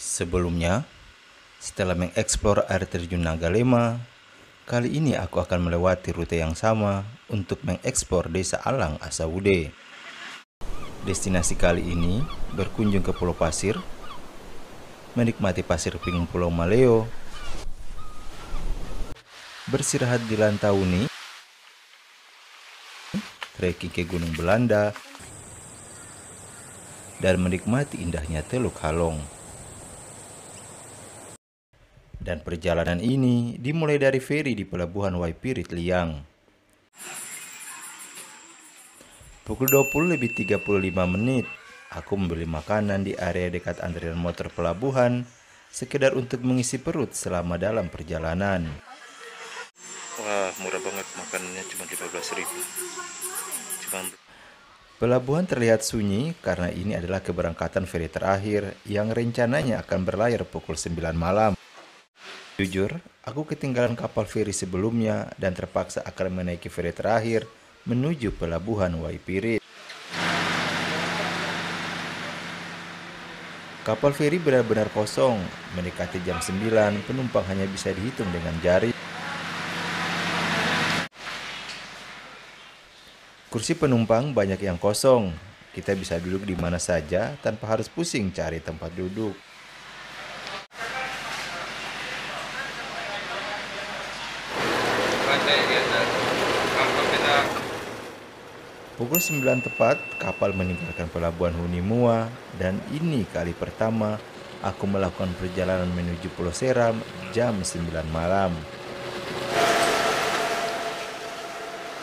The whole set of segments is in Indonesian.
Sebelumnya, setelah mengeksplor air terjun Nagalema, kali ini aku akan melewati rute yang sama untuk mengeksplor Desa Alang Asawude. Destinasi kali ini berkunjung ke Pulau Pasir, menikmati pasir pink Pulau Maleo, bersirahat di Lantauni, trekking ke Gunung Belanda, dan menikmati indahnya Teluk Halong. Dan perjalanan ini dimulai dari feri di Pelabuhan Waipirit Liang. Pukul 20:35, aku membeli makanan di area dekat antrian motor pelabuhan, sekedar untuk mengisi perut selama dalam perjalanan. Wah, murah banget, makanannya cuma 15.000. Pelabuhan terlihat sunyi karena ini adalah keberangkatan feri terakhir yang rencananya akan berlayar pukul 9 malam. Jujur, aku ketinggalan kapal feri sebelumnya dan terpaksa akan menaiki feri terakhir menuju Pelabuhan Waipirit. Kapal feri benar-benar kosong, mendekati jam 9, penumpang hanya bisa dihitung dengan jari. Kursi penumpang banyak yang kosong, kita bisa duduk di mana saja tanpa harus pusing cari tempat duduk. Pukul 9 tepat, kapal meninggalkan Pelabuhan Hunimua dan ini kali pertama aku melakukan perjalanan menuju Pulau Seram jam 9 malam.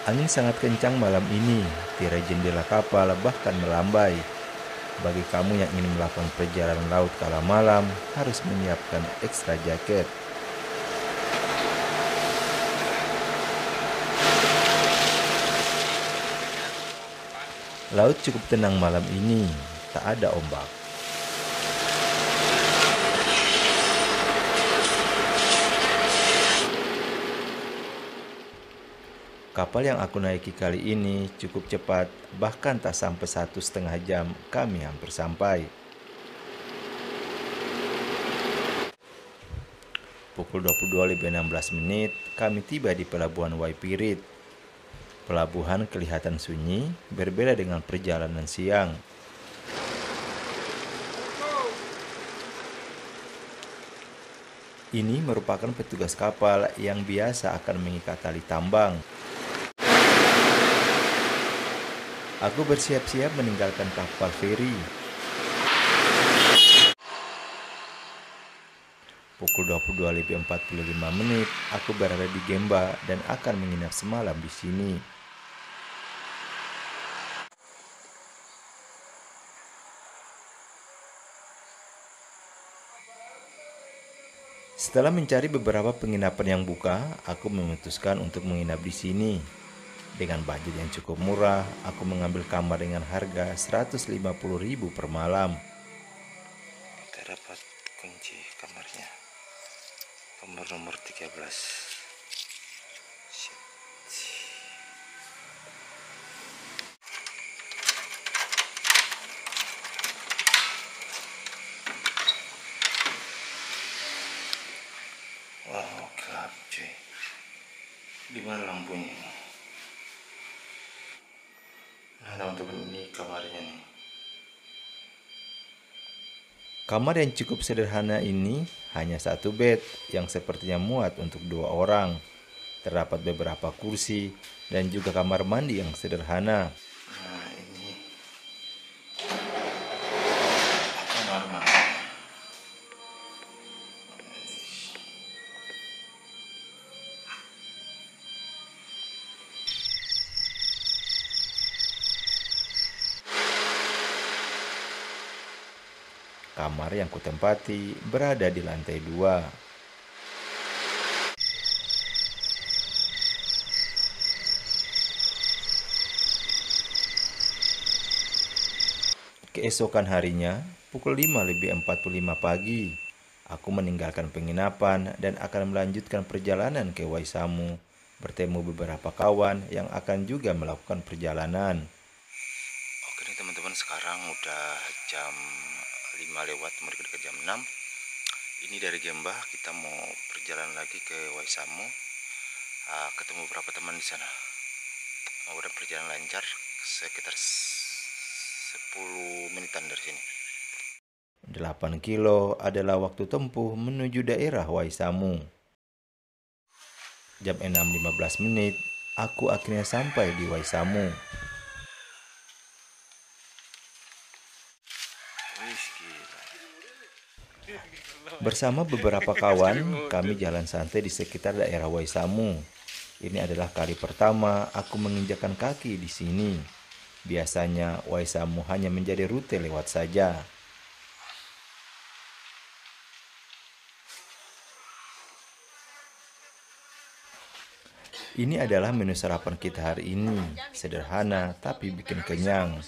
Angin sangat kencang malam ini, tirai jendela kapal bahkan melambai. Bagi kamu yang ingin melakukan perjalanan laut kala malam, harus menyiapkan ekstra jaket. Laut cukup tenang malam ini, tak ada ombak. Kapal yang aku naiki kali ini cukup cepat, bahkan tak sampai 1,5 jam kami hampir sampai. Pukul 22:16 kami tiba di Pelabuhan Waipirit. Pelabuhan kelihatan sunyi, berbeda dengan perjalanan siang. Ini merupakan petugas kapal yang biasa akan mengikat tali tambang. Aku bersiap-siap meninggalkan kapal feri. Pukul 22:45, aku berada di Gemba dan akan menginap semalam di sini. Setelah mencari beberapa penginapan yang buka, aku memutuskan untuk menginap di sini. Dengan budget yang cukup murah, aku mengambil kamar dengan harga 150.000 per malam. Kita dapat kunci kamarnya. Kamar nomor 13. Wow, gelap cuy. Gimana lampunya? Nah, teman-teman, ini kamarnya nih. Kamar yang cukup sederhana ini hanya satu bed yang sepertinya muat untuk 2 orang. Terdapat beberapa kursi dan juga kamar mandi yang sederhana. Nah, ini kamar mandi. Kamar yang kutempati berada di lantai 2. Keesokan harinya, pukul 5:45 pagi, aku meninggalkan penginapan dan akan melanjutkan perjalanan ke Waisamu, bertemu beberapa kawan yang akan juga melakukan perjalanan. Oke nih teman-teman, sekarang udah jam 5 lewat, mau dekat jam 6. Ini dari Gemba, kita mau perjalanan lagi ke Waisamu. Ketemu beberapa teman di sana. Mudah-mudahan perjalanan lancar, sekitar 10 menitan dari sini. 8 kilo adalah waktu tempuh menuju daerah Waisamu. Jam 6.15 menit, aku akhirnya sampai di Waisamu. Bersama beberapa kawan, kami jalan santai di sekitar daerah Waisamu. Ini adalah kali pertama aku menginjakan kaki di sini. Biasanya Waisamu hanya menjadi rute lewat saja. Ini adalah menu sarapan kita hari ini. Sederhana tapi bikin kenyang.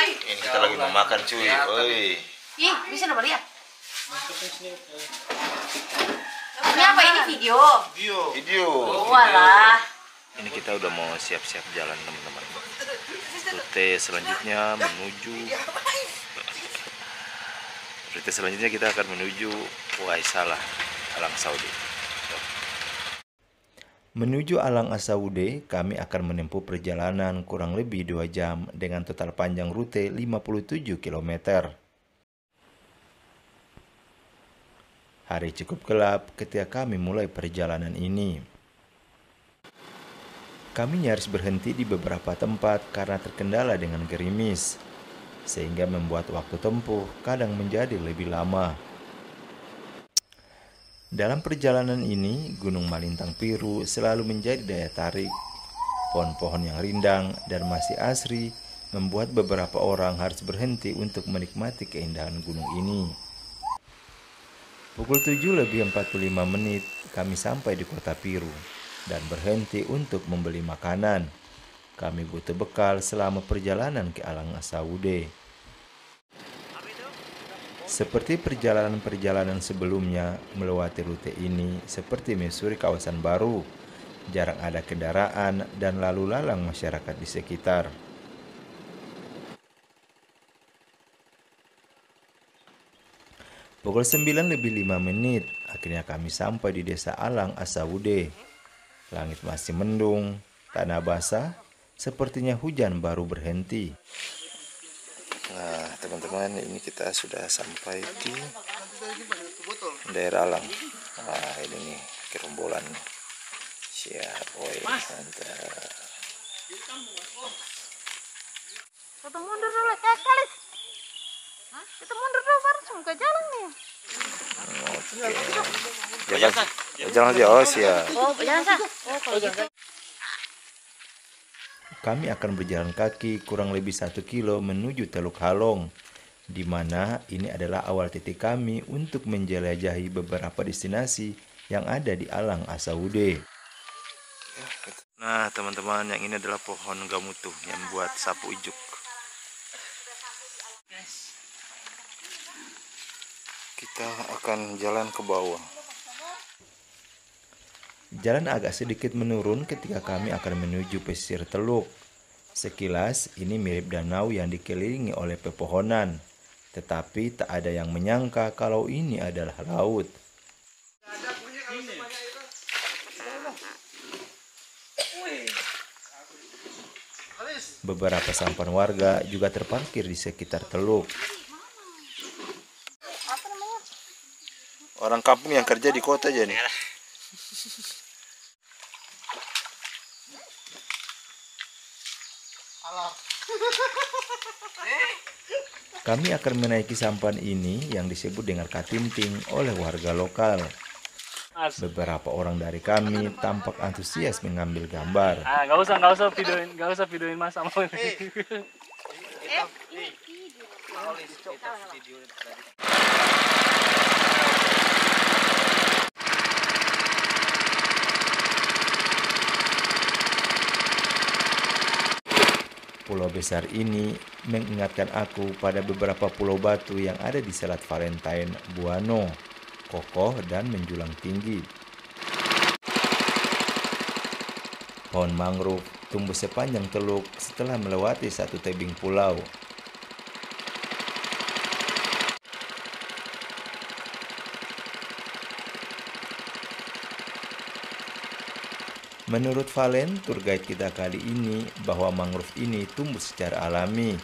Ini kita lagi mau makan cuy. Oi. Ih, bisa udah lihat. Ini apa ini video? Video. Walah. Ini kita udah mau siap-siap jalan teman-teman. Rute selanjutnya kita akan menuju Waisalah, Alang Saudi. Menuju Alang Asaude, kami akan menempuh perjalanan kurang lebih 2 jam dengan total panjang rute 57 km. Hari cukup gelap ketika kami mulai perjalanan ini. Kami nyaris berhenti di beberapa tempat karena terkendala dengan gerimis, sehingga membuat waktu tempuh kadang menjadi lebih lama. Dalam perjalanan ini, Gunung Malintang Piru selalu menjadi daya tarik. Pohon-pohon yang rindang dan masih asri membuat beberapa orang harus berhenti untuk menikmati keindahan gunung ini. Pukul 7:45 menit, kami sampai di kota Piru dan berhenti untuk membeli makanan. Kami butuh bekal selama perjalanan ke Alang Asaude. Seperti perjalanan-perjalanan sebelumnya, melewati rute ini seperti menyusuri kawasan baru. Jarang ada kendaraan dan lalu lalang masyarakat di sekitar. Pukul 9:05 menit, akhirnya kami sampai di desa Alang Asaude. Langit masih mendung, tanah basah, sepertinya hujan baru berhenti. Nah teman-teman, ini kita sudah sampai di daerah Alang. Nah ini nih gerombolan. Siap, woi, mantap. Kita mundur dulu, kalis. Kita mundur dulu, baru ke jalan nih. Oke. Jalan aja, oh siap. Oh, jalan sah. Oh, kalau jalan. Kami akan berjalan kaki kurang lebih 1 kilo menuju Teluk Halong, di mana ini adalah awal titik kami untuk menjelajahi beberapa destinasi yang ada di Alang Asaude. Nah teman-teman, yang ini adalah pohon gamutu yang buat sapu ijuk. Kita akan jalan ke bawah. Jalan agak sedikit menurun ketika kami akan menuju pesisir teluk. Sekilas ini mirip danau yang dikelilingi oleh pepohonan, tetapi tak ada yang menyangka kalau ini adalah laut. Beberapa sampan warga juga terparkir di sekitar teluk. Orang kampung yang kerja di kota aja nih. Kami akan menaiki sampan ini yang disebut dengan Katinting oleh warga lokal. Beberapa orang dari kami tampak antusias mengambil gambar. Nggak usah videoin mas sama ini. Pulau besar ini mengingatkan aku pada beberapa pulau batu yang ada di Selat Valentine, Buano, kokoh dan menjulang tinggi. Pohon mangrove tumbuh sepanjang teluk setelah melewati satu tebing pulau. Menurut Valen, tour guide kita kali ini, bahwa mangrove ini tumbuh secara alami.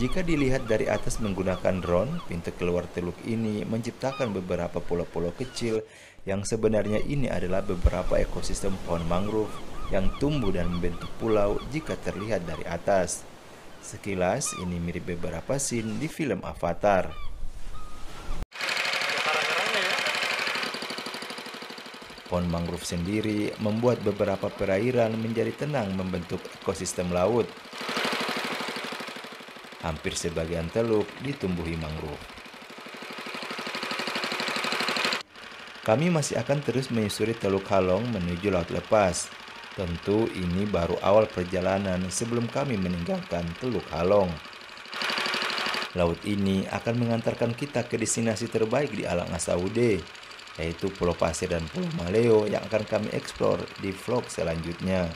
Jika dilihat dari atas menggunakan drone, pintu keluar teluk ini menciptakan beberapa pulau-pulau kecil yang sebenarnya ini adalah beberapa ekosistem pohon mangrove yang tumbuh dan membentuk pulau jika terlihat dari atas. Sekilas ini mirip beberapa scene di film Avatar. Pohon mangrove sendiri membuat beberapa perairan menjadi tenang membentuk ekosistem laut. Hampir sebagian teluk ditumbuhi mangrove. Kami masih akan terus menyusuri Teluk Halong menuju Laut Lepas. Tentu ini baru awal perjalanan sebelum kami meninggalkan Teluk Halong. Laut ini akan mengantarkan kita ke destinasi terbaik di Alang Asawude, yaitu Pulau Pasir dan Pulau Maleo yang akan kami eksplor di vlog selanjutnya.